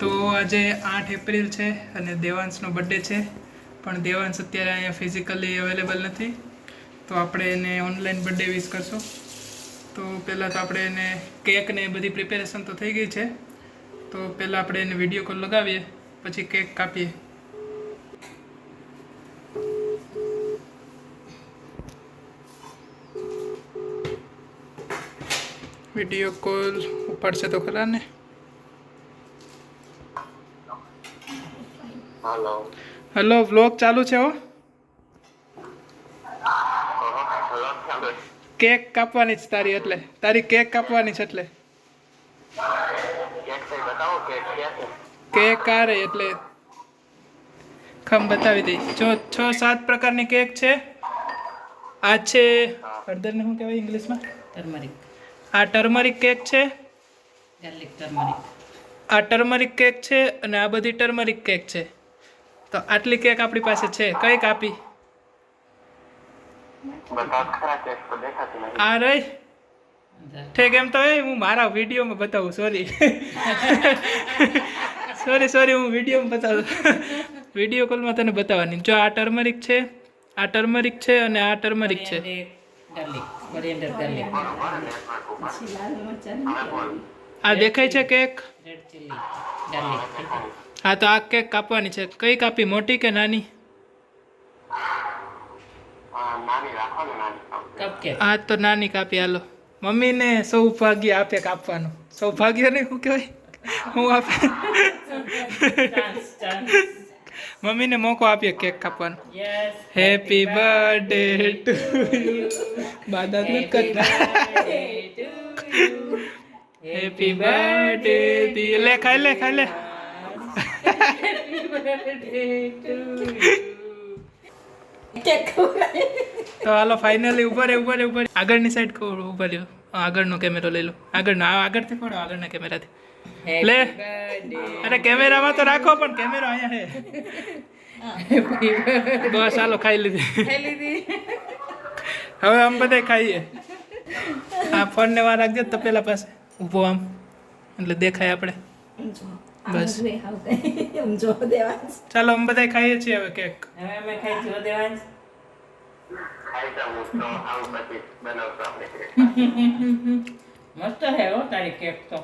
તો આજે 8 એપ્રિલ છે અને દેવાંશનો બર્થડે છે, પણ દેવાંશ અત્યારે અહીંયા ફિઝિકલી અવેલેબલ નથી, તો આપણે એને ઓનલાઈન બર્થડે વિશ કરશું. તો પહેલાં તો આપણે એને કેક ને બધી પ્રિપેરેશન તો થઈ ગઈ છે, તો પહેલાં આપણે એને વિડીયો કોલ લગાવીએ, પછી કેક કાપીએ. વિડીયો કોલ ઉપાડશે તો ખરા ને? હેલો, વ્લોગ ચાલુ છે હો. કેક કાપવાની છે તારી, એટલે તારી કેક કાપવાની છે, એટલે કેક આ રહી, એટલે ખમ બતાવી દઈ. જો 6-7 પ્રકારની કેક છે. આ છે હળદરને શું કહેવાય ઇંગ્લિશમાં? ટર્મરિક. આ ટર્મરિક કેક છે. Garlic turmeric. આ ટર્મરિક કેક છે અને આ બધી ટર્મરિક કેક છે. તો આટલી કેક આપણી પાસે છે. કઈ કાપી? આ રહી. ઠીક, એમ તો હું મારા વિડીયોમાં બતાવું. સોરી, હું વિડીયોમાં બતાવું. વિડીયો કોલમાં તને બતાવવાની. જો આ ટર્મરિક છે, આ ટર્મરિક છે અને આ ટર્મરિક છે. આ દેખાય છે કેક? હા, તો આ કેક કાપવાની છે. કઈ કાપી, મોટી કે નાની? હા, તો નાની કાપી. હાલો, મમ્મીને સૌભાગ્ય આપે કાપવાનું. સૌભાગ્ય નહીં, શું કહેવાય? હું આપે મમ્મીને મોકો આપીએ કેક કાપવાનો. Happy birthday to you. બાદા નથી કરતા. હેપી બર્થડે દી. લે, ખાઈ લે. તો હાલો, ફાઇનલી ઉભા રે. આગળની સાઈડ ઉભા રહ્યો. આગળનો કેમેરો લઈ લો. આગળથી ફોડો, આગળના કેમેરાથી. લે, અરે કેમેરામાં તો રાખો, પણ કેમેરો અહીંયા છે. બસ હાલો, ખાઈ લીધી. હવે આમ બધા ખાઈએ. આ ફોન ને વાર રાખજે તપેલા પાસે ઊભો, આમ એટલે દેખાય આપણે. બસ ચાલો, અમે બધા ખાઈએ છીએ હવે કેક. મસ્ત હે હો તારી કેક તો.